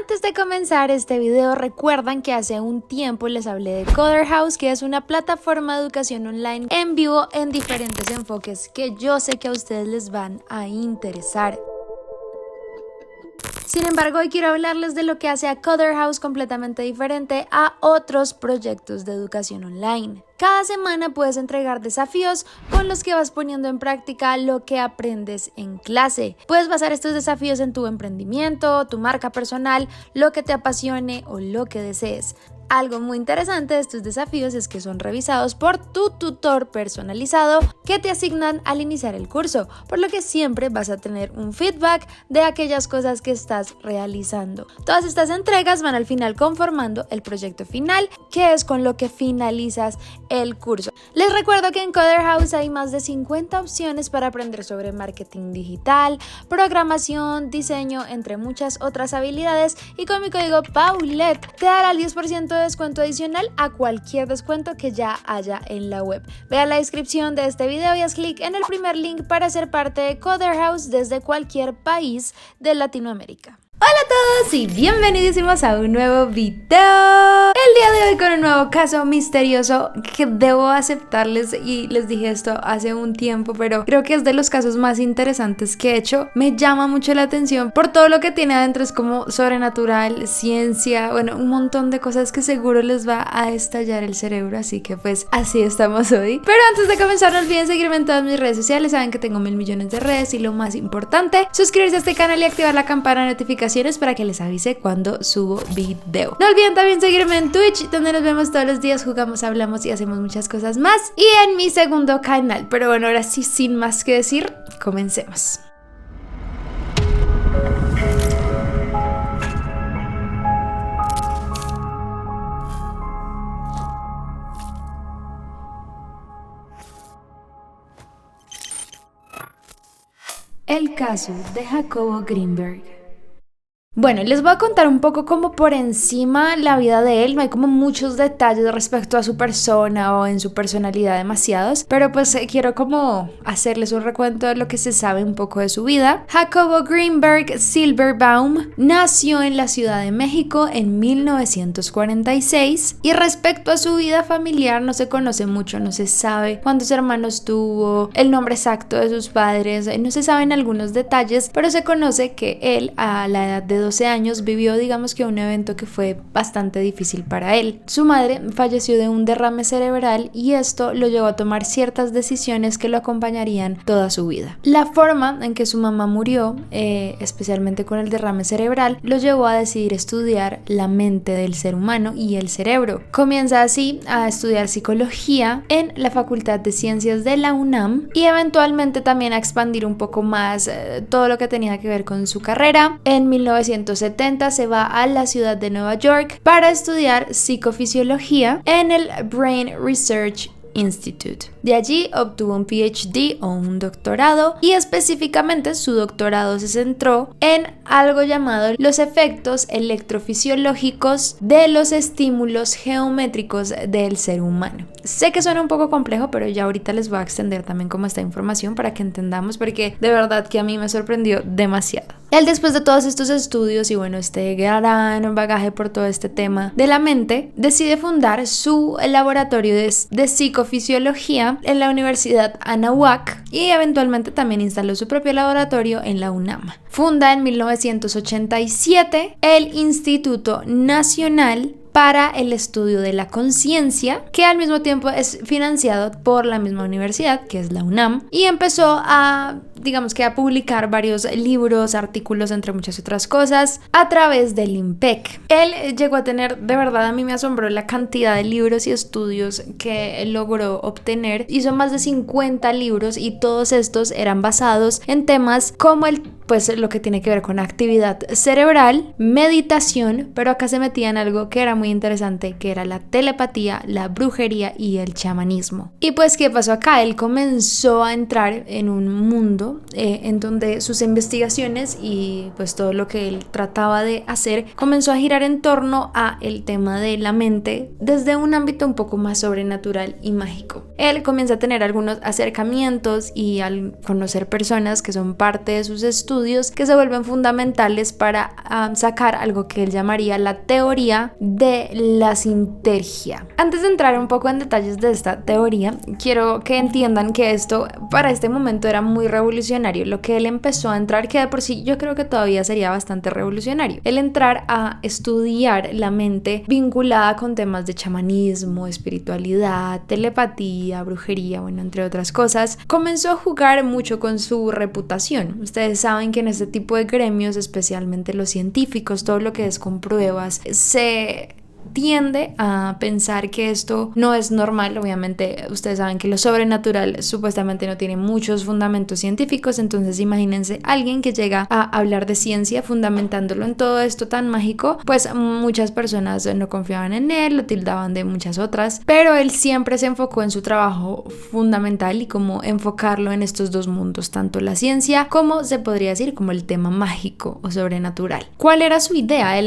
Antes de comenzar este video, recuerdan que hace un tiempo les hablé de Coder House, que es una plataforma de educación online en vivo en diferentes enfoques que yo sé que a ustedes les van a interesar. Sin embargo, hoy quiero hablarles de lo que hace a Coder House completamente diferente a otros proyectos de educación online. Cada semana puedes entregar desafíos con los que vas poniendo en práctica lo que aprendes en clase. Puedes basar estos desafíos en tu emprendimiento, tu marca personal, lo que te apasione o lo que desees. Algo muy interesante de estos desafíos es que son revisados por tu tutor personalizado que te asignan al iniciar el curso, por lo que siempre vas a tener un feedback de aquellas cosas que estás realizando. Todas estas entregas van al final conformando el proyecto final, que es con lo que finalizas el curso. Les recuerdo que en Coder House hay más de 50 opciones para aprender sobre marketing digital, programación, diseño, entre muchas otras habilidades, y con mi código Paulette te dará el 10% de descuento adicional a cualquier descuento que ya haya en la web. Ve a la descripción de este video y haz clic en el primer link para ser parte de Coder House desde cualquier país de Latinoamérica. Hola a todos y bienvenidísimos a un nuevo video. El día de hoy con un nuevo caso misterioso que debo aceptarles, y les dije esto hace un tiempo, pero creo que es de los casos más interesantes que he hecho. Me llama mucho la atención por todo lo que tiene adentro, es como sobrenatural, ciencia, bueno, un montón de cosas que seguro les va a estallar el cerebro, así que pues así estamos hoy. Pero antes de comenzar no olviden seguirme en todas mis redes sociales, saben que tengo 1000 millones de redes, y lo más importante, suscribirse a este canal y activar la campana de notificaciones para que les avise cuando subo video. No olviden también seguirme en Twitch, donde nos vemos todos los días, jugamos, hablamos y hacemos muchas cosas más, y en mi segundo canal. Pero bueno, ahora sí, sin más que decir, comencemos. El caso de Jacobo Greenberg. Bueno, les voy a contar un poco como por encima la vida de él. No hay como muchos detalles respecto a su persona o en su personalidad, demasiados, pero pues quiero como hacerles un recuento de lo que se sabe un poco de su vida. Jacobo Greenberg Silberbaum nació en la Ciudad de México en 1946, y respecto a su vida familiar no se conoce mucho, no se sabe cuántos hermanos tuvo, el nombre exacto de sus padres, no se saben algunos detalles, pero se conoce que él a la edad de 12 años vivió, digamos que un evento que fue bastante difícil para él. Su madre falleció de un derrame cerebral, y esto lo llevó a tomar ciertas decisiones que lo acompañarían toda su vida. La forma en que su mamá murió, especialmente con el derrame cerebral, lo llevó a decidir estudiar la mente del ser humano y el cerebro. Comienza así a estudiar psicología en la Facultad de Ciencias de la UNAM, y eventualmente también a expandir un poco más todo lo que tenía que ver con su carrera. En 1970 se va a la ciudad de Nueva York para estudiar psicofisiología en el Brain Research Institute. De allí obtuvo un PhD o un doctorado, y específicamente su doctorado se centró en algo llamado los efectos electrofisiológicos de los estímulos geométricos del ser humano. Sé que suena un poco complejo, pero ya ahorita les voy a extender también como esta información para que entendamos, porque de verdad que a mí me sorprendió demasiado. Él, después de todos estos estudios y bueno, este gran bagaje por todo este tema de la mente, decide fundar su laboratorio de psicofisiología en la Universidad Anáhuac, y eventualmente también instaló su propio laboratorio en la UNAM. Funda en 1987 el Instituto Nacional para el Estudio de la Conciencia, que al mismo tiempo es financiado por la misma universidad, que es la UNAM, y empezó a, digamos que a publicar varios libros, artículos, entre muchas otras cosas, a través del IMPEC. Él llegó a tener, de verdad a mí me asombró la cantidad de libros y estudios que logró obtener. Hizo más de 50 libros, y todos estos eran basados en temas como pues lo que tiene que ver con actividad cerebral, meditación, pero acá se metía en algo que era muy interesante, que era la telepatía, la brujería y el chamanismo. Y pues, ¿qué pasó acá? Él comenzó a entrar en un mundo mundo en donde sus investigaciones y pues todo lo que él trataba de hacer comenzó a girar en torno a el tema de la mente desde un ámbito un poco más sobrenatural y mágico. Él comienza a tener algunos acercamientos y al conocer personas que son parte de sus estudios que se vuelven fundamentales para sacar algo que él llamaría la teoría de la sintergia. Antes de entrar un poco en detalles de esta teoría, quiero que entiendan que esto para este momento era muy revolucionario. Lo que él empezó a entrar, que de por sí yo creo que todavía sería bastante revolucionario, el entrar a estudiar la mente vinculada con temas de chamanismo, espiritualidad, telepatía, brujería, bueno, entre otras cosas, comenzó a jugar mucho con su reputación. Ustedes saben que en este tipo de gremios, especialmente los científicos, todo lo que es con pruebas, se tiende a pensar que esto no es normal. Obviamente ustedes saben que lo sobrenatural supuestamente no tiene muchos fundamentos científicos, entonces imagínense alguien que llega a hablar de ciencia fundamentándolo en todo esto tan mágico, pues muchas personas no confiaban en él, lo tildaban de muchas otras, pero él siempre se enfocó en su trabajo fundamental y cómo enfocarlo en estos dos mundos, tanto la ciencia como se podría decir como el tema mágico o sobrenatural. ¿Cuál era su idea?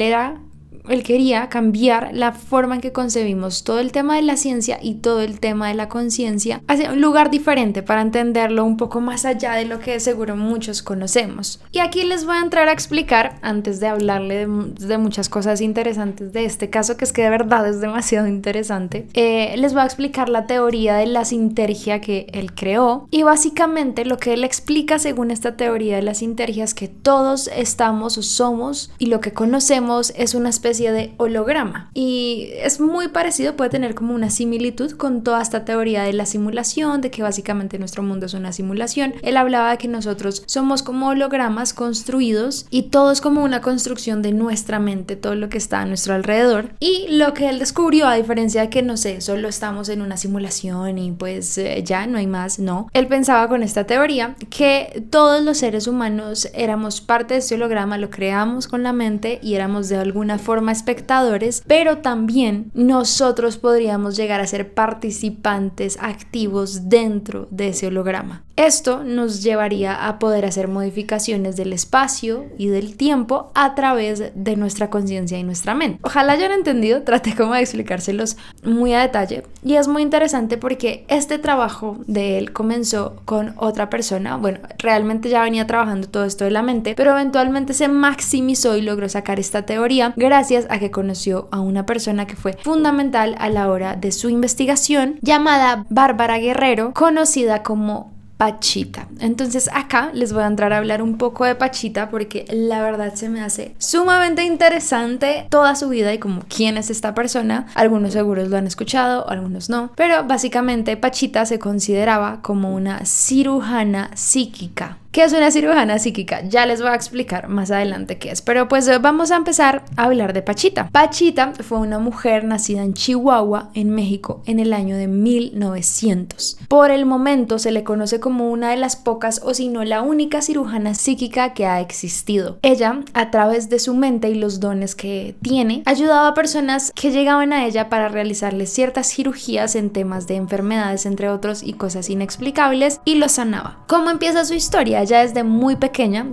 Él quería cambiar la forma en que concebimos todo el tema de la ciencia y todo el tema de la conciencia hacia un lugar diferente para entenderlo un poco más allá de lo que seguro muchos conocemos. Y aquí les voy a entrar a explicar, antes de hablarle de muchas cosas interesantes de este caso, que es que de verdad es demasiado interesante, les voy a explicar la teoría de la sintergia que él creó. Y básicamente lo que él explica según esta teoría de la sintergia es que todos estamos o somos, y lo que conocemos es una especie de holograma, y es muy parecido, puede tener como una similitud con toda esta teoría de la simulación, de que básicamente nuestro mundo es una simulación. Él hablaba de que nosotros somos como hologramas construidos y todo es como una construcción de nuestra mente, todo lo que está a nuestro alrededor. Y lo que él descubrió, a diferencia de que no sé, solo estamos en una simulación y pues ya no hay más, no, él pensaba con esta teoría que todos los seres humanos éramos parte de este holograma, lo creamos con la mente y éramos de alguna forma espectadores, pero también nosotros podríamos llegar a ser participantes activos dentro de ese holograma. Esto nos llevaría a poder hacer modificaciones del espacio y del tiempo a través de nuestra conciencia y nuestra mente. Ojalá hayan entendido, traté como de explicárselos muy a detalle, y es muy interesante porque este trabajo de él comenzó con otra persona. Bueno, realmente ya venía trabajando todo esto de la mente, pero eventualmente se maximizó y logró sacar esta teoría gracias a que conoció a una persona que fue fundamental a la hora de su investigación, llamada Bárbara Guerrero, conocida como Pachita. Entonces acá les voy a entrar a hablar un poco de Pachita porque la verdad se me hace sumamente interesante toda su vida y como quién es esta persona. Algunos seguros lo han escuchado, algunos no, pero básicamente Pachita se consideraba como una cirujana psíquica. ¿Qué es una cirujana psíquica? Ya les voy a explicar más adelante qué es, pero pues vamos a empezar a hablar de Pachita. Pachita fue una mujer nacida en Chihuahua, en México, en el año de 1900. Por el momento se le conoce como una de las pocas, o si no la única cirujana psíquica que ha existido. Ella, a través de su mente y los dones que tiene, ayudaba a personas que llegaban a ella para realizarles ciertas cirugías en temas de enfermedades, entre otros, y cosas inexplicables, y los sanaba. ¿Cómo empieza su historia? Ya desde muy pequeña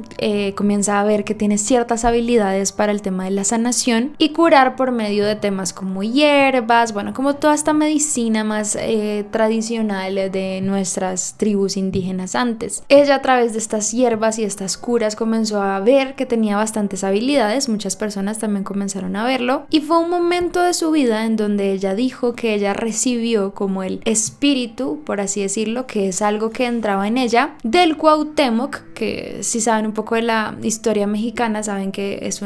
comienza a ver que tiene ciertas habilidades para el tema de la sanación y curar por medio de temas como hierbas, bueno, como toda esta medicina más tradicional de nuestras tribus indígenas antes. Ella, a través de estas hierbas y estas curas, comenzó a ver que tenía bastantes habilidades. Muchas personas también comenzaron a verlo, y fue un momento de su vida en donde ella dijo que ella recibió como el espíritu, por así decirlo, que es algo que entraba en ella, del Cuauhtémoc, que si saben un poco de la historia mexicana saben que es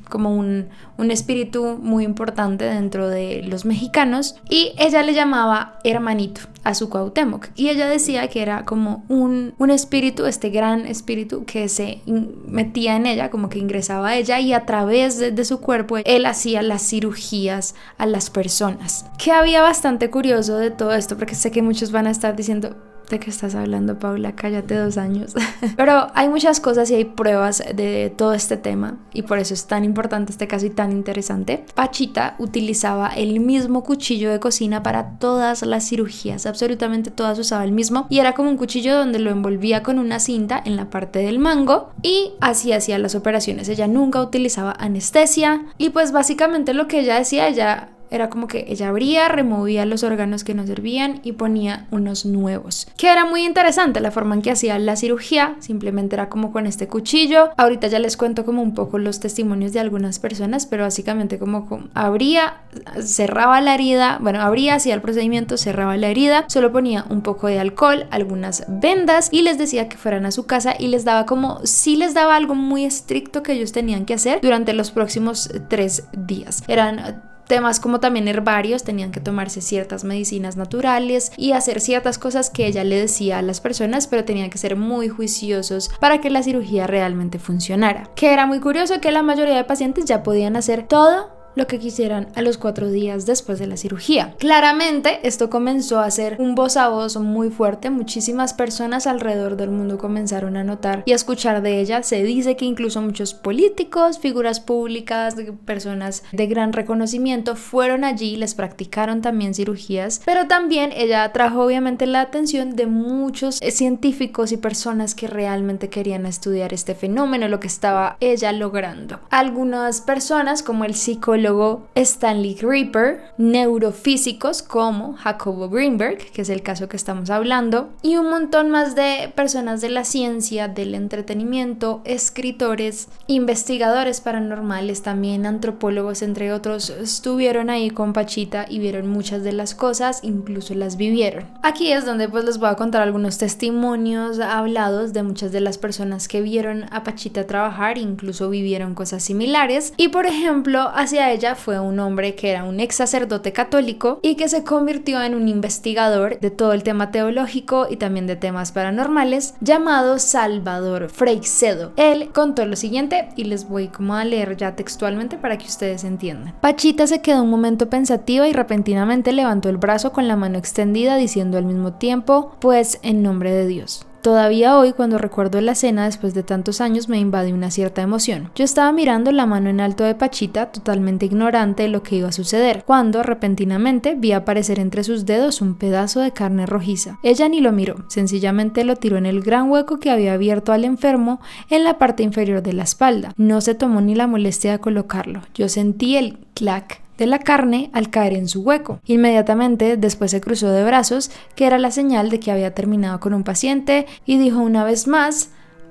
como un espíritu muy importante dentro de los mexicanos, y ella le llamaba hermanito a su Cuauhtémoc, y ella decía que era como un espíritu, este gran espíritu que se metía en ella, como que ingresaba a ella, y a través de su cuerpo él hacía las cirugías a las personas. Que había bastante curioso de todo esto, porque sé que muchos van a estar diciendo: ¿De qué estás hablando, Paula? Cállate 2 años. Pero hay muchas cosas y hay pruebas de todo este tema y por eso es tan importante este caso y tan interesante. Pachita utilizaba el mismo cuchillo de cocina para todas las cirugías, absolutamente todas usaba el mismo y era como un cuchillo donde lo envolvía con una cinta en la parte del mango y así hacía las operaciones. Ella nunca utilizaba anestesia y pues básicamente lo que ella decía, ella era como que ella abría, removía los órganos que no servían y ponía unos nuevos. Que era muy interesante la forma en que hacía la cirugía, simplemente era como con este cuchillo. Ahorita ya les cuento como un poco los testimonios de algunas personas, pero básicamente como abría, cerraba la herida, bueno, abría, hacía el procedimiento, cerraba la herida, solo ponía un poco de alcohol, algunas vendas y les decía que fueran a su casa y les daba como, sí les daba algo muy estricto que ellos tenían que hacer durante los próximos 3 días. Eran temas como también herbarios, tenían que tomarse ciertas medicinas naturales y hacer ciertas cosas que ella le decía a las personas, pero tenían que ser muy juiciosos para que la cirugía realmente funcionara. Que era muy curioso que la mayoría de pacientes ya podían hacer todo lo que quisieran a los 4 días después de la cirugía. Claramente esto comenzó a ser un voz a voz muy fuerte, muchísimas personas alrededor del mundo comenzaron a notar y a escuchar de ella. Se dice que incluso muchos políticos, figuras públicas, personas de gran reconocimiento fueron allí y les practicaron también cirugías, pero también ella atrajo obviamente la atención de muchos científicos y personas que realmente querían estudiar este fenómeno, lo que estaba ella logrando. Algunas personas como el psicólogo Stanley Gripper, neurofísicos como Jacobo Greenberg, que es el caso que estamos hablando, y un montón más de personas de la ciencia, del entretenimiento, escritores, investigadores paranormales, también antropólogos, entre otros, estuvieron ahí con Pachita y vieron muchas de las cosas, incluso las vivieron. Aquí es donde pues les voy a contar algunos testimonios hablados de muchas de las personas que vieron a Pachita trabajar, incluso vivieron cosas similares, y por ejemplo, hacia ella fue un hombre que era un ex sacerdote católico y que se convirtió en un investigador de todo el tema teológico y también de temas paranormales llamado Salvador Freixedo. Él contó lo siguiente y les voy como a leer ya textualmente para que ustedes entiendan. Pachita se quedó un momento pensativa y repentinamente levantó el brazo con la mano extendida diciendo al mismo tiempo, pues en nombre de Dios. Todavía hoy, cuando recuerdo la escena después de tantos años, me invade una cierta emoción. Yo estaba mirando la mano en alto de Pachita, totalmente ignorante de lo que iba a suceder, cuando repentinamente vi aparecer entre sus dedos un pedazo de carne rojiza. Ella ni lo miró, sencillamente lo tiró en el gran hueco que había abierto al enfermo en la parte inferior de la espalda. No se tomó ni la molestia de colocarlo. Yo sentí el clac de la carne al caer en su hueco. Inmediatamente después se cruzó de brazos, que era la señal de que había terminado con un paciente, y dijo una vez más,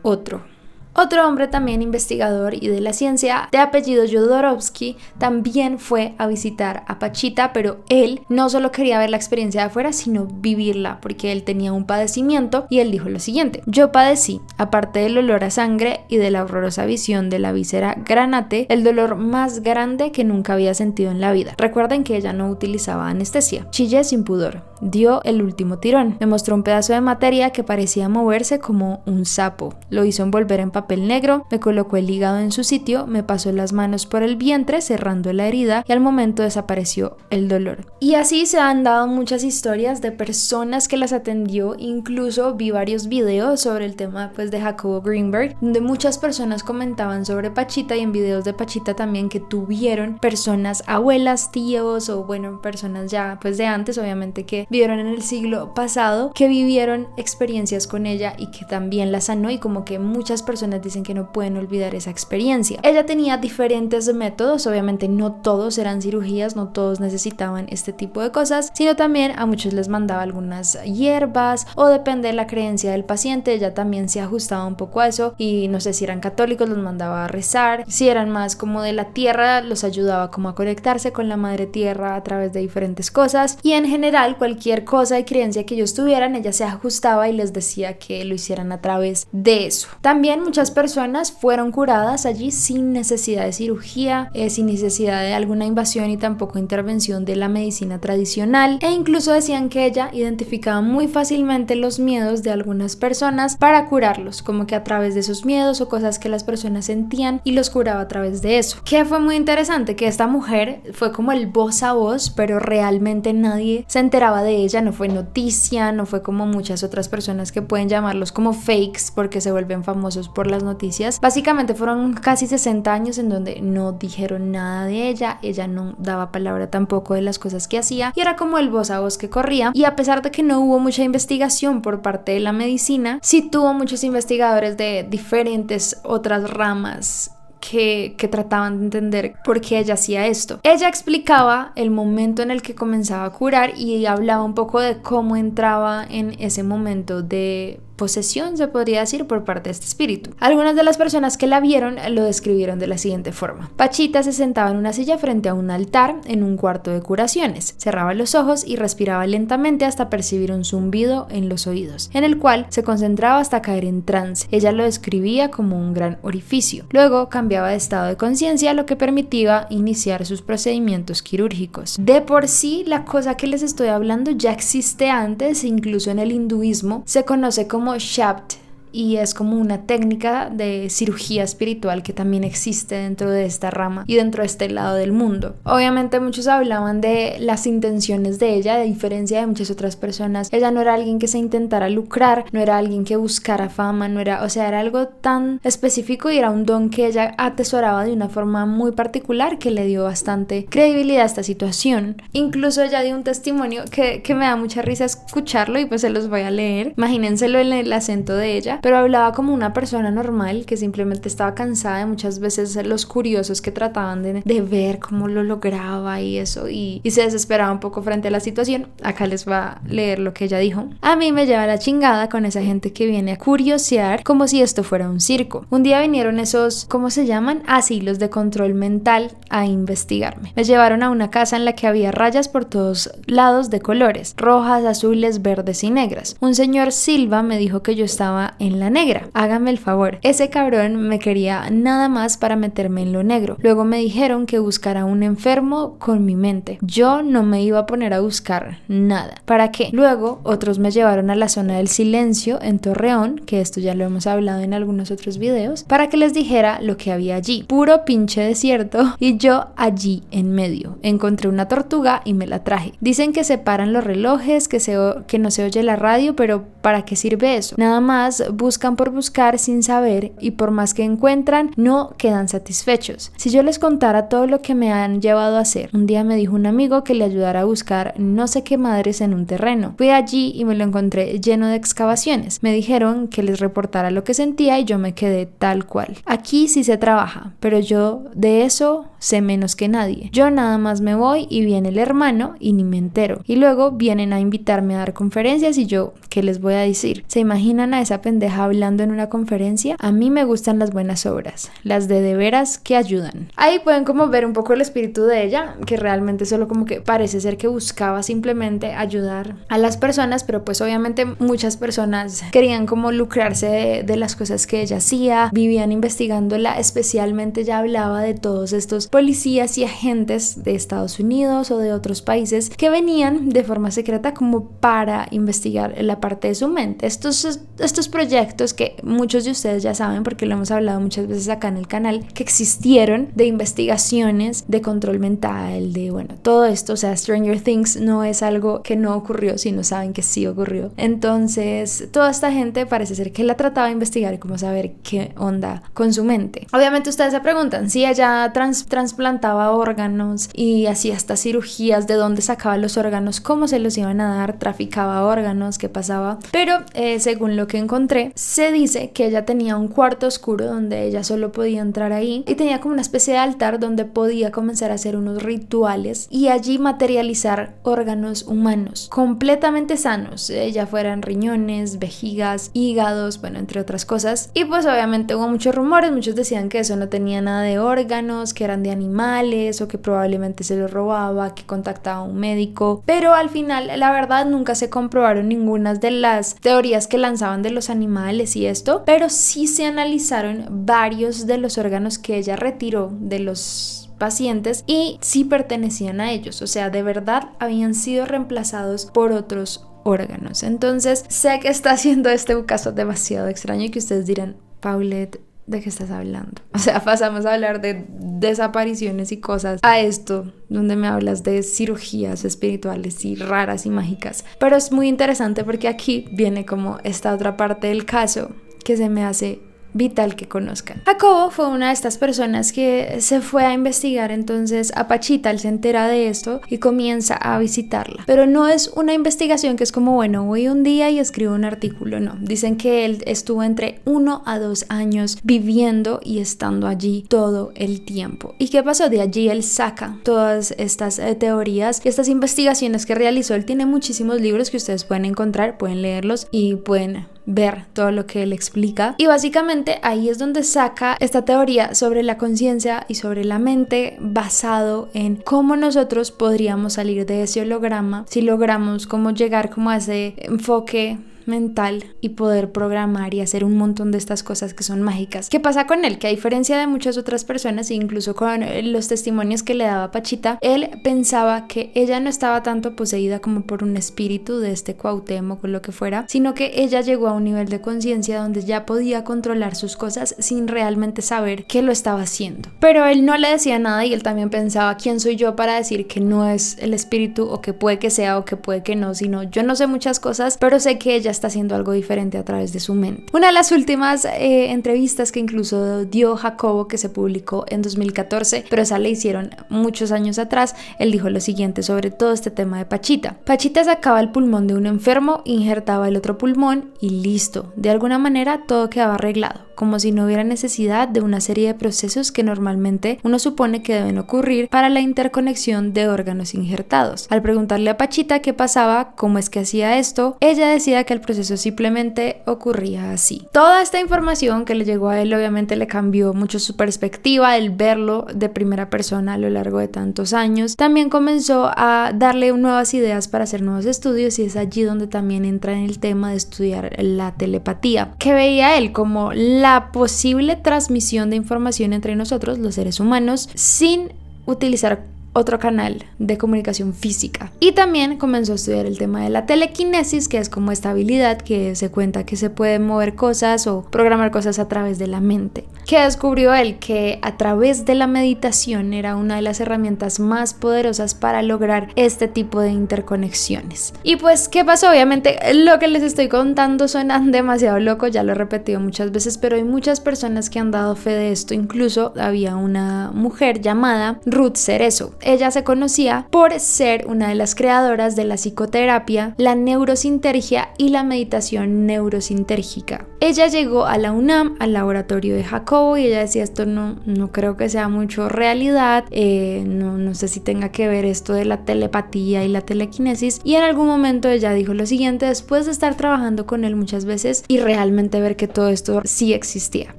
otro. Otro hombre también investigador y de la ciencia, de apellido Jodorowsky, también fue a visitar a Pachita, pero él no solo quería ver la experiencia de afuera, sino vivirla, porque él tenía un padecimiento y él dijo lo siguiente: yo padecí, aparte del olor a sangre y de la horrorosa visión de la víscera granate, el dolor más grande que nunca había sentido en la vida. Recuerden que ella no utilizaba anestesia. Chillé sin pudor. Dio el último tirón. Me mostró un pedazo de materia que parecía moverse como un sapo. Lo hizo envolver en papel negro, me colocó el hígado en su sitio, me pasó las manos por el vientre cerrando la herida y al momento desapareció el dolor. Y así se han dado muchas historias de personas que las atendió, incluso vi varios videos sobre el tema pues de Jacobo Greenberg, donde muchas personas comentaban sobre Pachita y en videos de Pachita también que tuvieron personas, abuelas, tíos o bueno, personas ya pues de antes obviamente que vivieron en el siglo pasado, que vivieron experiencias con ella y que también la sanó y como que muchas personas dicen que no pueden olvidar esa experiencia. Ella tenía diferentes métodos, obviamente no todos eran cirugías, no todos necesitaban este tipo de cosas, sino también a muchos les mandaba algunas hierbas o depende de la creencia del paciente, ella también se ajustaba un poco a eso y no sé si eran católicos los mandaba a rezar, si eran más como de la tierra los ayudaba como a conectarse con la madre tierra a través de diferentes cosas y en general cualquier cosa y creencia que ellos tuvieran ella se ajustaba y les decía que lo hicieran a través de eso. También muchas muchas personas fueron curadas allí sin necesidad de cirugía, sin necesidad de alguna invasión y tampoco intervención de la medicina tradicional, e incluso decían que ella identificaba muy fácilmente los miedos de algunas personas para curarlos, como que a través de esos miedos o cosas que las personas sentían y los curaba a través de eso. Que fue muy interesante que esta mujer fue como el voz a voz, pero realmente nadie se enteraba de ella, no fue noticia, no fue como muchas otras personas que pueden llamarlos como fakes porque se vuelven famosos por las noticias. Básicamente fueron casi 60 años en donde no dijeron nada de ella no daba palabra tampoco de las cosas que hacía y era como el voz a voz que corría. Y a pesar de que no hubo mucha investigación por parte de la medicina, sí tuvo muchos investigadores de diferentes otras ramas que trataban de entender por qué ella hacía esto. Ella explicaba el momento en el que comenzaba a curar y hablaba un poco de cómo entraba en ese momento de posesión, se podría decir, por parte de este espíritu. Algunas de las personas que la vieron lo describieron de la siguiente forma. Pachita se sentaba en una silla frente a un altar en un cuarto de curaciones, cerraba los ojos y respiraba lentamente hasta percibir un zumbido en los oídos, en el cual se concentraba hasta caer en trance. Ella lo describía como un gran orificio. Luego cambiaba de estado de conciencia, lo que permitía iniciar sus procedimientos quirúrgicos. De por sí, la cosa que les estoy hablando ya existe antes, incluso en el hinduismo se conoce como Shapt, y es como una técnica de cirugía espiritual que también existe dentro de esta rama y dentro de este lado del mundo. Obviamente muchos hablaban de las intenciones de ella, a diferencia de muchas otras personas. Ella no era alguien que se intentara lucrar, no era alguien que buscara fama, no era, o sea, era algo tan específico y era un don que ella atesoraba de una forma muy particular que le dio bastante credibilidad a esta situación. Incluso ella dio un testimonio que me da mucha risa escucharlo y pues se los voy a leer. Imagínenselo en el acento de ella, pero hablaba como una persona normal que simplemente estaba cansada de muchas veces los curiosos que trataban de ver cómo lo lograba y eso, y se desesperaba un poco frente a la situación. Acá les va a leer lo que ella dijo. A mí me lleva la chingada con esa gente que viene a curiosear como si esto fuera un circo. Un día vinieron esos, ¿cómo se llaman? Asilos de control mental a investigarme. Me llevaron a una casa en la que había rayas por todos lados de colores, rojas, azules, verdes y negras. Un señor Silva me dijo que yo estaba en la negra. Hágame el favor. Ese cabrón me quería nada más para meterme en lo negro. Luego me dijeron que buscara un enfermo con mi mente. Yo no me iba a poner a buscar nada. ¿Para qué? Luego otros me llevaron a la zona del silencio en Torreón, que esto ya lo hemos hablado en algunos otros videos, para que les dijera lo que había allí. Puro pinche desierto y yo allí en medio. Encontré una tortuga y me la traje. Dicen que se paran los relojes, que no se oye la radio, pero ¿para qué sirve eso? Nada más buscan por buscar sin saber y por más que encuentran no quedan satisfechos. Si yo les contara todo lo que me han llevado a hacer. Un día me dijo un amigo que le ayudara a buscar no sé qué madres en un terreno. Fui allí y me lo encontré lleno de excavaciones. Me dijeron que les reportara lo que sentía y yo me quedé tal cual. Aquí sí se trabaja, pero yo de eso sé menos que nadie. Yo nada más me voy y viene el hermano y ni me entero. Y luego vienen a invitarme a dar conferencias y yo, ¿qué les voy a decir? ¿Se imaginan a esa pendeja hablando en una conferencia? A mí me gustan las buenas obras, las de veras que ayudan. Ahí pueden como ver un poco el espíritu de ella, que realmente solo como que parece ser que buscaba simplemente ayudar a las personas, pero pues obviamente muchas personas querían como lucrarse de las cosas que ella hacía, vivían investigándola, especialmente ella hablaba de todos estos policías y agentes de Estados Unidos o de otros países que venían de forma secreta como para investigar la parte de su mente. Estos proyectos que muchos de ustedes ya saben porque lo hemos hablado muchas veces acá en el canal, que existieron de investigaciones, de control mental, de bueno, todo esto, o sea, Stranger Things no es algo que no ocurrió, sino saben que sí ocurrió. Entonces, toda esta gente parece ser que la trataba de investigar y como saber qué onda con su mente. Obviamente ustedes se preguntan si ella trasplantaba órganos y hacía estas cirugías, de dónde sacaba los órganos, cómo se los iban a dar, traficaba órganos, qué pasaba. Pero según lo que encontré, se dice que ella tenía un cuarto oscuro donde ella solo podía entrar ahí y tenía como una especie de altar donde podía comenzar a hacer unos rituales y allí materializar órganos humanos completamente sanos, ya fueran riñones, vejigas, hígados, bueno, entre otras cosas. Y pues obviamente hubo muchos rumores, muchos decían que eso no tenía nada de órganos, que eran de animales o que probablemente se los robaba, que contactaba a un médico, pero al final la verdad nunca se comprobaron ninguna de las teorías que lanzaban de los animales animales y esto, pero sí se analizaron varios de los órganos que ella retiró de los pacientes y sí pertenecían a ellos, o sea, de verdad habían sido reemplazados por otros órganos. Entonces, sé que está haciendo este caso demasiado extraño y que ustedes dirán, Paulette, ¿de qué estás hablando? O sea, pasamos a hablar de desapariciones y cosas a esto, donde me hablas de cirugías espirituales y raras y mágicas. Pero es muy interesante porque aquí viene como esta otra parte del caso que se me hace vital que conozcan. Jacobo fue una de estas personas que se fue a investigar entonces a Pachita. Él se entera de esto y comienza a visitarla, pero no es una investigación que es como, bueno, voy un día y escribo un artículo, no. Dicen que él estuvo entre 1 a 2 años viviendo y estando allí todo el tiempo. ¿Y qué pasó? De allí él saca todas estas teorías y estas investigaciones que realizó. Él tiene muchísimos libros que ustedes pueden encontrar, pueden leerlos y pueden ver todo lo que él explica, y básicamente ahí es donde saca esta teoría sobre la conciencia y sobre la mente, basado en cómo nosotros podríamos salir de ese holograma si logramos como llegar como a ese enfoque mental y poder programar y hacer un montón de estas cosas que son mágicas. ¿Qué pasa con él? Que a diferencia de muchas otras personas, incluso con los testimonios que le daba Pachita, él pensaba que ella no estaba tanto poseída como por un espíritu de este Cuauhtémoc o lo que fuera, sino que ella llegó a un nivel de conciencia donde ya podía controlar sus cosas sin realmente saber que lo estaba haciendo. Pero él no le decía nada y él también pensaba, ¿quién soy yo para decir que no es el espíritu, o que puede que sea o que puede que no? Sino yo no sé muchas cosas, pero sé que ella está haciendo algo diferente a través de su mente. Una de las últimas entrevistas que incluso dio Jacobo, que se publicó en 2014, pero esa le hicieron muchos años atrás, él dijo lo siguiente sobre todo este tema de Pachita. Pachita sacaba el pulmón de un enfermo, injertaba el otro pulmón y listo. De alguna manera todo quedaba arreglado, como si no hubiera necesidad de una serie de procesos que normalmente uno supone que deben ocurrir para la interconexión de órganos injertados. Al preguntarle a Pachita qué pasaba, cómo es que hacía esto, ella decía que el proceso simplemente ocurría así. Toda esta información que le llegó a él obviamente le cambió mucho su perspectiva, el verlo de primera persona a lo largo de tantos años. También comenzó a darle nuevas ideas para hacer nuevos estudios, y es allí donde también entra en el tema de estudiar la telepatía, que veía él como la posible transmisión de información entre nosotros, los seres humanos, sin utilizar otro canal de comunicación física. Y también comenzó a estudiar el tema de la telequinesis, que es como esta habilidad que se cuenta que se puede mover cosas o programar cosas a través de la mente. ¿Qué descubrió él? Que a través de la meditación era una de las herramientas más poderosas para lograr este tipo de interconexiones. Y pues, ¿qué pasó? Obviamente lo que les estoy contando suena demasiado loco, ya lo he repetido muchas veces, pero hay muchas personas que han dado fe de esto. Incluso había una mujer llamada Ruth Cerezo. Ella se conocía por ser una de las creadoras de la psicoterapia, la neurosintergia y la meditación neurosintérgica. Ella llegó a la UNAM, al laboratorio de Jacobo, y ella decía, esto no creo que sea mucho realidad, no sé si tenga que ver esto de la telepatía y la telequinesis. Y en algún momento ella dijo lo siguiente, después de estar trabajando con él muchas veces y realmente ver que todo esto sí existía.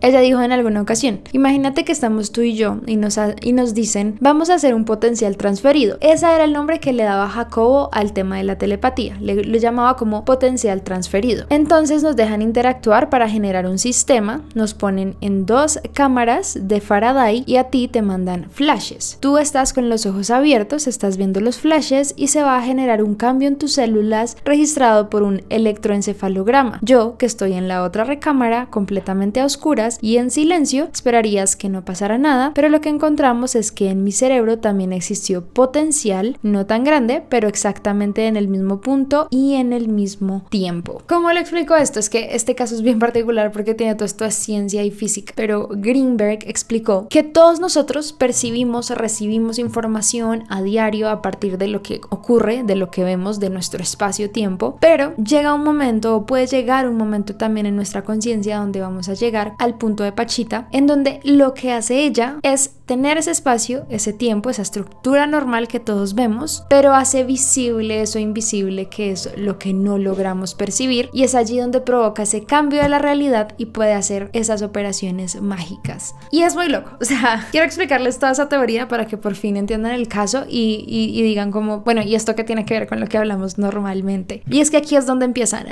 Ella dijo en alguna ocasión, imagínate que estamos tú y yo y nos dicen, vamos a hacer un potencial transferido. Ese era el nombre que le daba Jacobo al tema de la telepatía, lo llamaba como potencial transferido. Entonces nos dejan interactuar para generar un sistema, nos ponen en 2 cámaras de Faraday y a ti te mandan flashes. Tú estás con los ojos abiertos, estás viendo los flashes y se va a generar un cambio en tus células registrado por un electroencefalograma. Yo, que estoy en la otra recámara, completamente a oscuras y en silencio, esperarías que no pasara nada, pero lo que encontramos es que en mi cerebro también existió potencial, no tan grande, pero exactamente en el mismo punto y en el mismo tiempo. ¿Cómo le explico esto? Es que este caso es bien particular porque tiene todo esto de ciencia y física, pero Greenberg explicó que todos nosotros recibimos información a diario a partir de lo que ocurre, de lo que vemos, de nuestro espacio-tiempo, pero llega un momento, o puede llegar un momento también en nuestra conciencia donde vamos a llegar al punto de Pachita, en donde lo que hace ella es tener ese espacio, ese tiempo, esa estructura ruptura normal que todos vemos, pero hace visible eso invisible que es lo que no logramos percibir, y es allí donde provoca ese cambio de la realidad y puede hacer esas operaciones mágicas. Y es muy loco, o sea, quiero explicarles toda esa teoría para que por fin entiendan el caso y digan como, bueno, ¿y esto qué tiene que ver con lo que hablamos normalmente? Y es que aquí es donde empiezan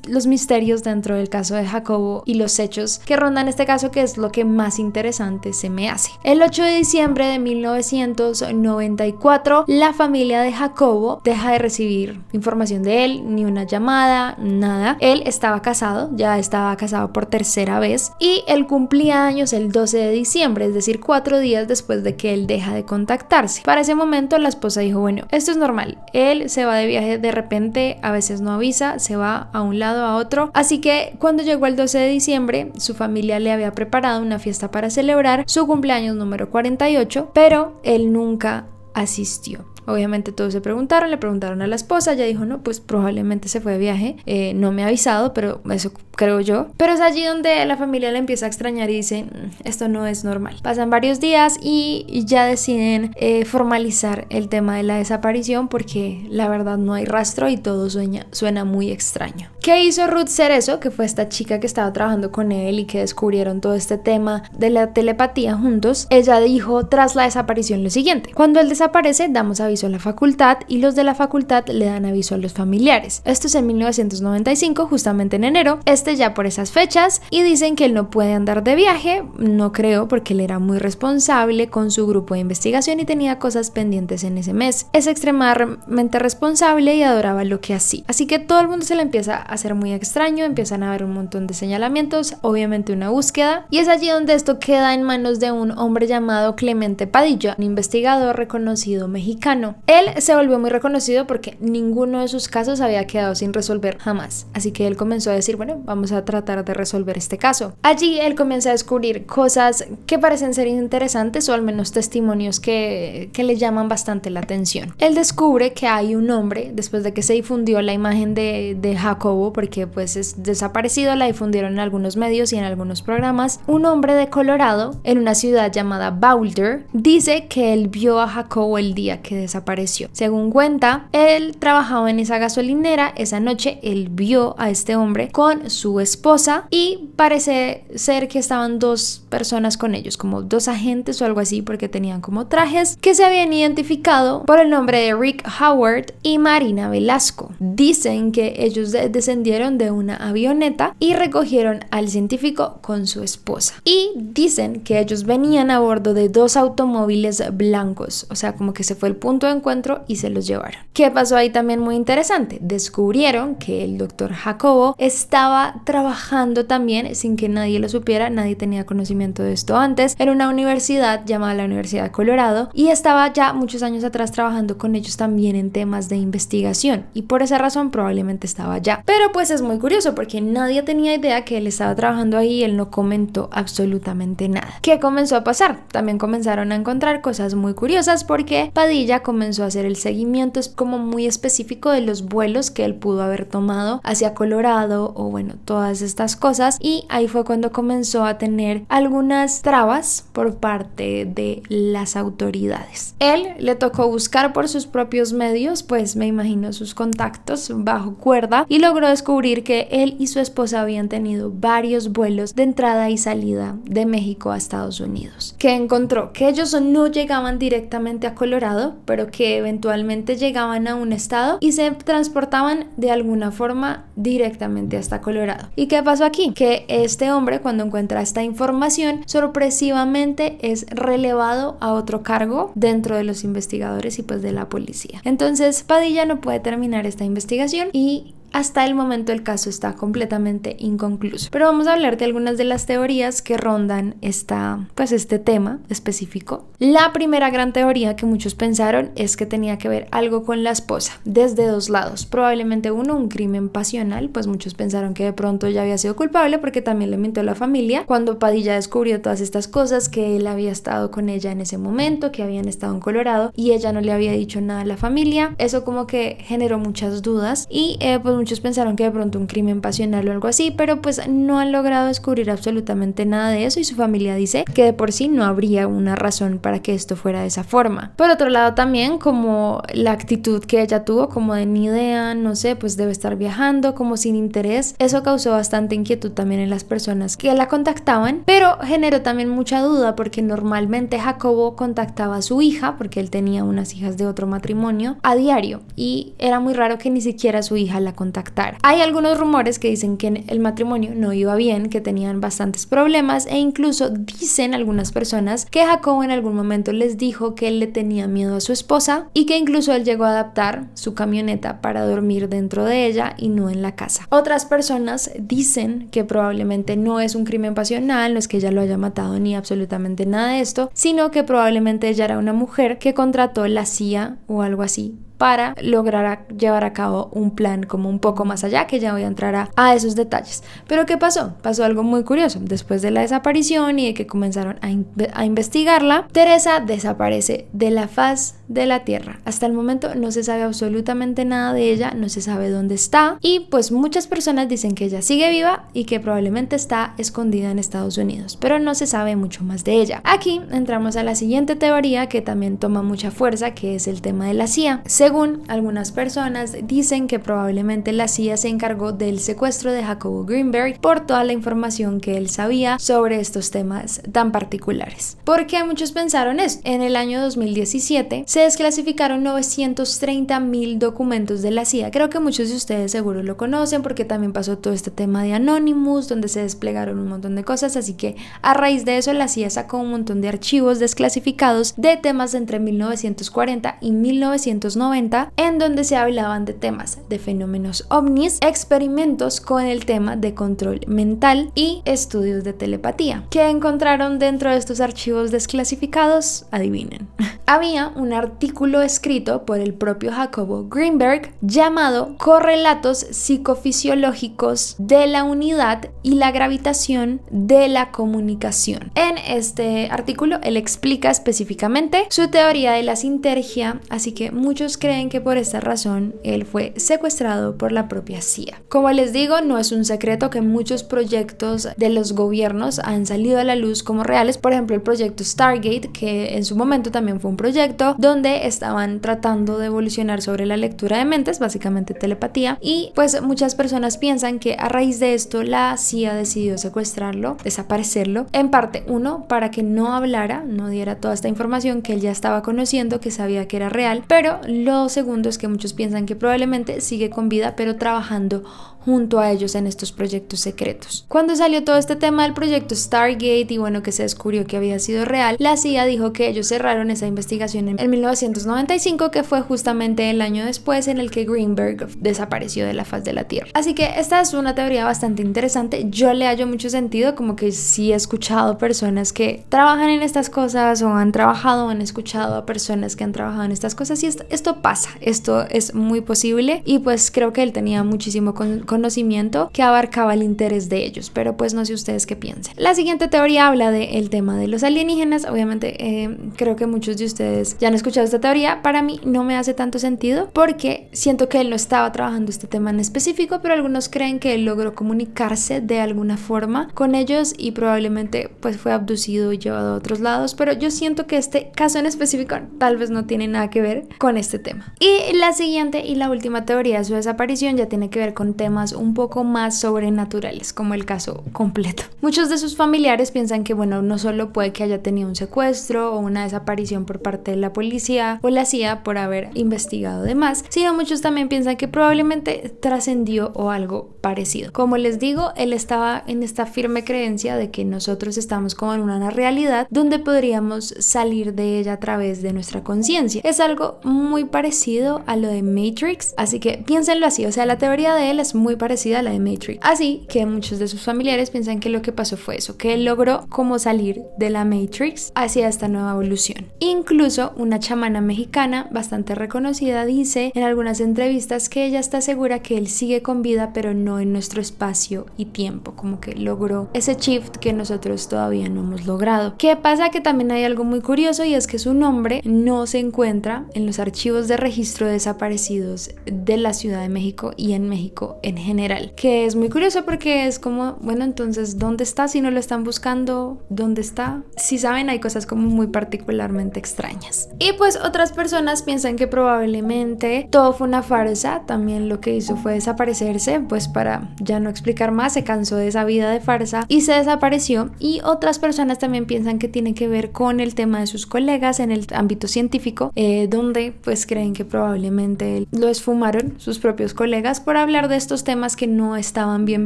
los misterios dentro del caso de Jacobo y los hechos que rondan este caso, que es lo que más interesante se me hace. El 8 de diciembre de 1994, la familia de Jacobo deja de recibir información de él, ni una llamada, nada. Él estaba casado, ya estaba casado por tercera vez, y él cumplía años el 12 de diciembre, es decir, 4 días después de que él deja de contactarse. Para ese momento la esposa dijo, bueno, esto es normal, él se va de viaje de repente, a veces no avisa, se va a un lado a otro, así que cuando llegó el 12 de diciembre, su familia le había preparado una fiesta para celebrar su cumpleaños número 48, pero él nunca asistió. Obviamente todos se preguntaron, le preguntaron a la esposa, ella dijo, no, pues probablemente se fue de viaje, no me ha avisado, pero eso creo yo. Pero es allí donde la familia le empieza a extrañar y dice, esto no es normal. Pasan varios días y ya deciden formalizar el tema de la desaparición, porque la verdad no hay rastro y todo suena muy extraño. ¿Qué hizo Ruth Cerezo, que fue esta chica que estaba trabajando con él y que descubrieron todo este tema de la telepatía juntos? Ella dijo tras la desaparición lo siguiente: cuando él desaparece, damos aviso a la facultad y los de la facultad le dan aviso a los familiares. Esto es en 1995, justamente en enero, ya por esas fechas, y dicen que él no puede andar de viaje. No creo, porque él era muy responsable con su grupo de investigación y tenía cosas pendientes en ese mes. Es extremadamente responsable y adoraba lo que hacía. Así que todo el mundo se le empieza a hacer muy extraño, empiezan a haber un montón de señalamientos, obviamente una búsqueda, y es allí donde esto queda en manos de un hombre llamado Clemente Padilla, un investigador reconocido mexicano. Él se volvió muy reconocido porque ninguno de sus casos había quedado sin resolver jamás, así que él comenzó a decir, bueno, vamos a tratar de resolver este caso. Allí él comienza a descubrir cosas que parecen ser interesantes, o al menos testimonios que le llaman bastante la atención. Él descubre que hay un hombre, después de que se difundió la imagen de Jacobo, porque pues es desaparecido, la difundieron en algunos medios y en algunos programas, un hombre de Colorado, en una ciudad llamada Boulder, dice que él vio a Jacobo el día que desapareció. Según cuenta, él trabajaba en esa gasolinera, esa noche él vio a este hombre con su esposa y parece ser que estaban dos personas con ellos, como dos agentes o algo así, porque tenían como trajes que se habían identificado por el nombre de Rick Howard y Marina Velasco. Dicen que ellos descendieron de una avioneta y recogieron al científico con su esposa, y dicen que ellos venían a bordo de dos automóviles blancos, o sea, como que se fue el punto de encuentro y se los llevaron. ¿Qué pasó ahí también muy interesante? Descubrieron que el doctor Jacobo estaba trabajando también sin que nadie lo supiera, nadie tenía conocimiento de esto antes, en una universidad llamada la Universidad de Colorado, y estaba ya muchos años atrás trabajando con ellos también en temas de investigación, y por esa razón probablemente estaba allá. Pero pues es muy curioso porque nadie tenía idea que él estaba trabajando ahí y él no comentó absolutamente nada. ¿Qué comenzó a pasar? También comenzaron a encontrar cosas muy curiosas, porque Padilla comenzó a hacer el seguimiento como muy específico de los vuelos que él pudo haber tomado hacia Colorado, o bueno, todas estas cosas, y ahí fue cuando comenzó a tener algunas trabas por parte de las autoridades. Él le tocó buscar por sus propios medios, pues me imagino sus contactos bajo cuerda, y logró descubrir que él y su esposa habían tenido varios vuelos de entrada y salida de México a Estados Unidos. Que encontró que ellos no llegaban directamente a Colorado, pero que eventualmente llegaban a un estado y se transportaban de alguna forma directamente hasta Colorado. ¿Y qué pasó aquí? Que este hombre, cuando encuentra esta información, sorpresivamente es relevado a otro cargo dentro de los investigadores y pues de la policía. Entonces Padilla no puede terminar esta investigación y hasta el momento el caso está completamente inconcluso. Pero vamos a hablar de algunas de las teorías que rondan este tema específico. La primera gran teoría que muchos pensaron es que tenía que ver algo con la esposa, desde dos lados. Probablemente uno, un crimen pasional, pues muchos pensaron que de pronto ya había sido culpable porque también le mintió a la familia cuando Padilla descubrió todas estas cosas, que él había estado con ella en ese momento, que habían estado en Colorado y ella no le había dicho nada a la familia. Eso como que generó muchas dudas y pues muchos pensaron que de pronto un crimen pasional o algo así, pero pues no han logrado descubrir absolutamente nada de eso y su familia dice que de por sí no habría una razón para que esto fuera de esa forma. Por otro lado también como la actitud que ella tuvo, como de ni idea, no sé, pues debe estar viajando, como sin interés, eso causó bastante inquietud también en las personas que la contactaban, pero generó también mucha duda porque normalmente Jacobo contactaba a su hija, porque él tenía unas hijas de otro matrimonio, a diario, y era muy raro que ni siquiera su hija la contactara. Hay algunos rumores que dicen que el matrimonio no iba bien, que tenían bastantes problemas, e incluso dicen algunas personas que Jacobo en algún momento les dijo que él le tenía miedo a su esposa y que incluso él llegó a adaptar su camioneta para dormir dentro de ella y no en la casa. Otras personas dicen que probablemente no es un crimen pasional, no es que ella lo haya matado ni absolutamente nada de esto, sino que probablemente ella era una mujer que contrató la CIA o algo así para lograr llevar a cabo un plan como un poco más allá, que ya voy a entrar a esos detalles. Pero ¿qué pasó? Pasó algo muy curioso. Después de la desaparición y de que comenzaron a investigarla, Teresa desaparece de la faz de la tierra. Hasta el momento no se sabe absolutamente nada de ella, no se sabe dónde está y pues muchas personas dicen que ella sigue viva y que probablemente está escondida en Estados Unidos, pero no se sabe mucho más de ella. Aquí entramos a la siguiente teoría que también toma mucha fuerza, que es el tema de la CIA. Según algunas personas dicen que probablemente la CIA se encargó del secuestro de Jacobo Greenberg por toda la información que él sabía sobre estos temas tan particulares. ¿Por qué muchos pensaron esto? En el año 2017 se desclasificaron 930,000 documentos de la CIA. Creo que muchos de ustedes seguro lo conocen porque también pasó todo este tema de Anonymous, donde se desplegaron un montón de cosas, así que a raíz de eso la CIA sacó un montón de archivos desclasificados de temas entre 1940 y 1990, en donde se hablaban de temas de fenómenos ovnis, experimentos con el tema de control mental y estudios de telepatía. ¿Qué encontraron dentro de estos archivos desclasificados? Adivinen. Había un artículo escrito por el propio Jacobo Greenberg llamado Correlatos psicofisiológicos de la unidad y la gravitación de la comunicación. En este artículo él explica específicamente su teoría de la sintergia, así que muchos creen que por esta razón él fue secuestrado por la propia CIA. Como les digo, no es un secreto que muchos proyectos de los gobiernos han salido a la luz como reales. Por ejemplo, el proyecto Stargate, que en su momento también fue un proyecto donde estaban tratando de evolucionar sobre la lectura de mentes, básicamente telepatía, y pues muchas personas piensan que a raíz de esto la CIA decidió secuestrarlo, desaparecerlo, en parte uno, para que no hablara, no diera toda esta información que él ya estaba conociendo, que sabía que era real, pero lo segundo es que muchos piensan que probablemente sigue con vida, pero trabajando junto a ellos en estos proyectos secretos. Cuando salió todo este tema del proyecto Stargate y bueno, que se descubrió que había sido real, la CIA dijo que ellos cerraron esa investigación en 1995, que fue justamente el año después en el que Greenberg desapareció de la faz de la Tierra. Así que esta es una teoría bastante interesante. Yo le hallo mucho sentido, como que sí he escuchado personas que trabajan en estas cosas o han trabajado o han escuchado a personas que han trabajado en estas cosas y esto pasa, esto es muy posible y pues creo que él tenía muchísimo conocimiento que abarcaba el interés de ellos, pero pues no sé ustedes qué piensan. La siguiente teoría habla del tema de los alienígenas. Obviamente creo que muchos de ustedes ya han escuchado esta teoría. Para mí no me hace tanto sentido porque siento que él no estaba trabajando este tema en específico, pero algunos creen que él logró comunicarse de alguna forma con ellos y probablemente pues fue abducido y llevado a otros lados, pero yo siento que este caso en específico tal vez no tiene nada que ver con este tema. Y la siguiente y la última teoría de su desaparición ya tiene que ver con temas un poco más sobrenaturales, como el caso completo. Muchos de sus familiares piensan que bueno, no solo puede que haya tenido un secuestro o una desaparición por parte de la policía o la CIA por haber investigado de más, sino muchos también piensan que probablemente trascendió o algo parecido. Como les digo, él estaba en esta firme creencia de que nosotros estamos como en una realidad donde podríamos salir de ella a través de nuestra conciencia. Es algo muy parecido a lo de Matrix, así que piénsenlo así, o sea, la teoría de él es muy muy parecida a la de Matrix. Así que muchos de sus familiares piensan que lo que pasó fue eso, que él logró como salir de la Matrix hacia esta nueva evolución. Incluso una chamana mexicana bastante reconocida dice en algunas entrevistas que ella está segura que él sigue con vida, pero no en nuestro espacio y tiempo, como que logró ese shift que nosotros todavía no hemos logrado. ¿Qué pasa? Que también hay algo muy curioso, y es que su nombre no se encuentra en los archivos de registro de desaparecidos de la Ciudad de México y en México en general, que es muy curioso porque es como, bueno, entonces ¿dónde está? Si no lo están buscando, ¿dónde está? Si saben, hay cosas como muy particularmente extrañas. Y pues otras personas piensan que probablemente todo fue una farsa. También lo que hizo fue desaparecerse, pues para ya no explicar más, se cansó de esa vida de farsa y se desapareció. Y otras personas también piensan que tiene que ver con el tema de sus colegas en el ámbito científico, donde pues creen que probablemente lo esfumaron sus propios colegas por hablar de estos temas que no estaban bien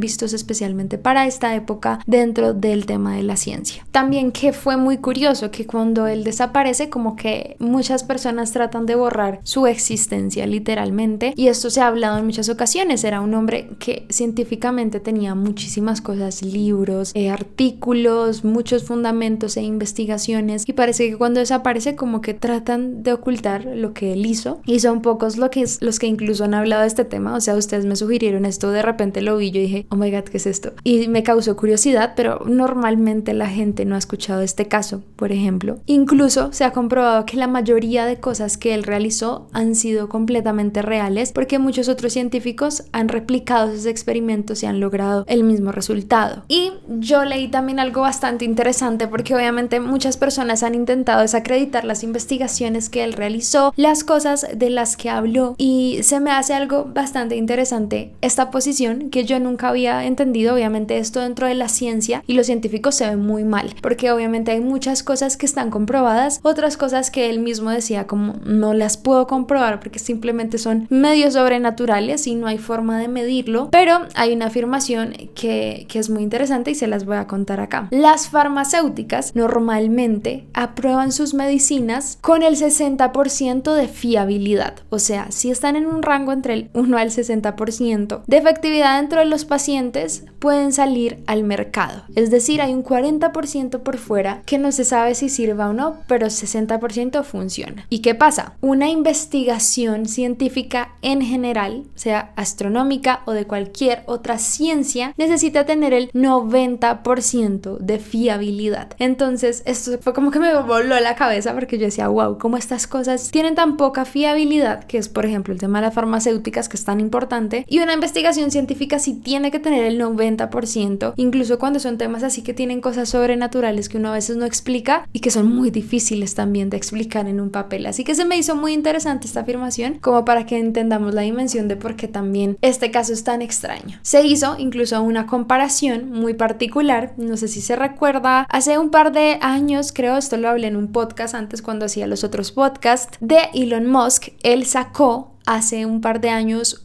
vistos, especialmente para esta época dentro del tema de la ciencia. También que fue muy curioso que cuando él desaparece, como que muchas personas tratan de borrar su existencia literalmente, y esto se ha hablado en muchas ocasiones. Era un hombre que científicamente tenía muchísimas cosas, libros, artículos, muchos fundamentos e investigaciones, y parece que cuando desaparece como que tratan de ocultar lo que él hizo, y son pocos los que incluso han hablado de este tema. O sea, ustedes me sugirieron esto, de repente lo vi, yo dije, oh my god, ¿qué es esto? Y me causó curiosidad, pero normalmente la gente no ha escuchado este caso, por ejemplo. Incluso se ha comprobado que la mayoría de cosas que él realizó han sido completamente reales, porque muchos otros científicos han replicado esos experimentos y han logrado el mismo resultado. Y yo leí también algo bastante interesante, porque obviamente muchas personas han intentado desacreditar las investigaciones que él realizó, las cosas de las que habló, y se me hace algo bastante interesante esta posición que yo nunca había entendido. Obviamente esto dentro de la ciencia y los científicos se ve muy mal, porque obviamente hay muchas cosas que están comprobadas, otras cosas que él mismo decía como no las puedo comprobar porque simplemente son medios sobrenaturales y no hay forma de medirlo. Pero hay una afirmación que es muy interesante y se las voy a contar acá. Las farmacéuticas normalmente aprueban sus medicinas con el 60% de fiabilidad, o sea, si están en un rango entre el 1 al 60% de efectividad dentro de los pacientes, pueden salir al mercado. Es decir, hay un 40% por fuera que no se sabe si sirva o no, pero 60% funciona. ¿Y qué pasa? Una investigación científica en general, sea astronómica o de cualquier otra ciencia, necesita tener el 90% de fiabilidad. Entonces, esto fue como que me voló la cabeza, porque yo decía, wow, cómo estas cosas tienen tan poca fiabilidad, que es por ejemplo el tema de las farmacéuticas, que es tan importante, y una investigación científica sí tiene que tener el 90%, incluso cuando son temas así que tienen cosas sobrenaturales que uno a veces no explica y que son muy difíciles también de explicar en un papel. Así que se me hizo muy interesante esta afirmación, como para que entendamos la dimensión de por qué también este caso es tan extraño. Se hizo incluso una comparación muy particular, no sé si se recuerda, hace un par de años, creo, esto lo hablé en un podcast antes cuando hacía los otros podcasts, de Elon Musk. Él sacó hace un par de años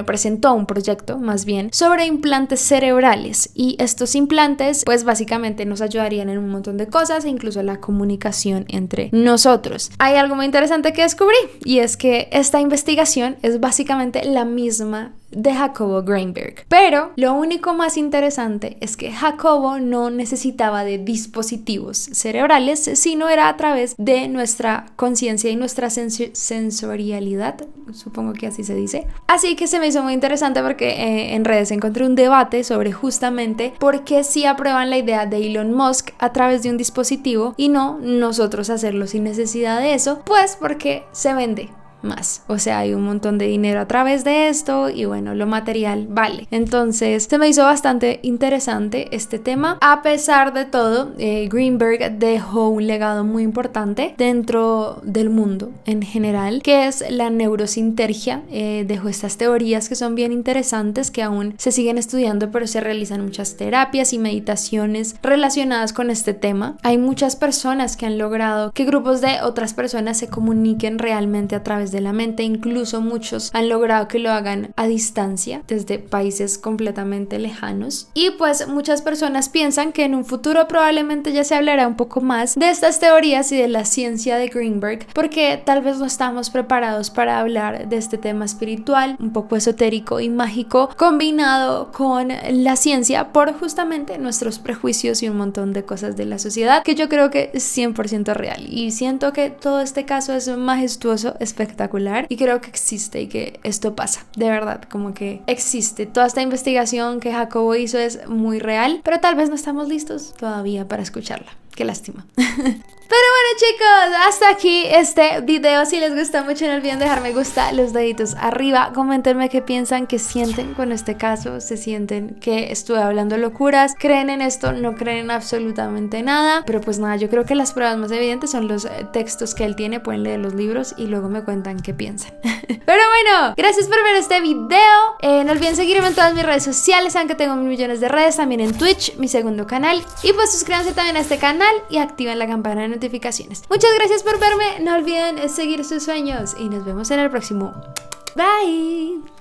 presentó un proyecto más bien sobre implantes cerebrales, y estos implantes pues básicamente nos ayudarían en un montón de cosas e incluso la comunicación entre nosotros. Hay algo muy interesante que descubrí, y es que esta investigación es básicamente la misma de Jacobo Greenberg, pero lo único más interesante es que Jacobo no necesitaba de dispositivos cerebrales, sino era a través de nuestra conciencia y nuestra sensorialidad, supongo que así se dice. Así que se me hizo muy interesante porque en redes encontré un debate sobre justamente por qué sí aprueban la idea de Elon Musk a través de un dispositivo y no nosotros hacerlo sin necesidad de eso. Pues porque se vende más, o sea, hay un montón de dinero a través de esto y bueno, lo material vale. Entonces se me hizo bastante interesante este tema. A pesar de todo, Greenberg dejó un legado muy importante dentro del mundo en general, que es la neurosintergia. Dejó estas teorías que son bien interesantes, que aún se siguen estudiando, pero se realizan muchas terapias y meditaciones relacionadas con este tema. Hay muchas personas que han logrado que grupos de otras personas se comuniquen realmente a través través de la mente. Incluso muchos han logrado que lo hagan a distancia, desde países completamente lejanos. Y pues muchas personas piensan que en un futuro probablemente ya se hablará un poco más de estas teorías y de la ciencia de Greenberg, porque tal vez no estamos preparados para hablar de este tema espiritual, un poco esotérico y mágico, combinado con la ciencia, por justamente nuestros prejuicios y un montón de cosas de la sociedad que yo creo que es 100% real. Y siento que todo este caso es majestuoso, espectacular, y creo que existe y que esto pasa, de verdad, como que existe. Toda esta investigación que Jacobo hizo es muy real, pero tal vez no estamos listos todavía para escucharla. Qué lástima. Pero bueno, chicos, hasta aquí este video. Si les gustó mucho, no olviden dejar me gusta, los deditos arriba. Coméntenme qué piensan, qué sienten con este caso. ¿Se sienten que estuve hablando locuras? ¿Creen en esto? ¿No creen en absolutamente nada? Pero pues nada, yo creo que las pruebas más evidentes son los textos que él tiene. Pueden leer los libros y luego me cuentan qué piensan. Pero bueno, gracias por ver este video. No olviden seguirme en todas mis redes sociales. Saben que tengo millones de redes, también en Twitch, mi segundo canal. Y pues suscríbanse también a este canal y activen la campana de notificaciones. Muchas gracias por verme. No olviden seguir sus sueños y nos vemos en el próximo. Bye.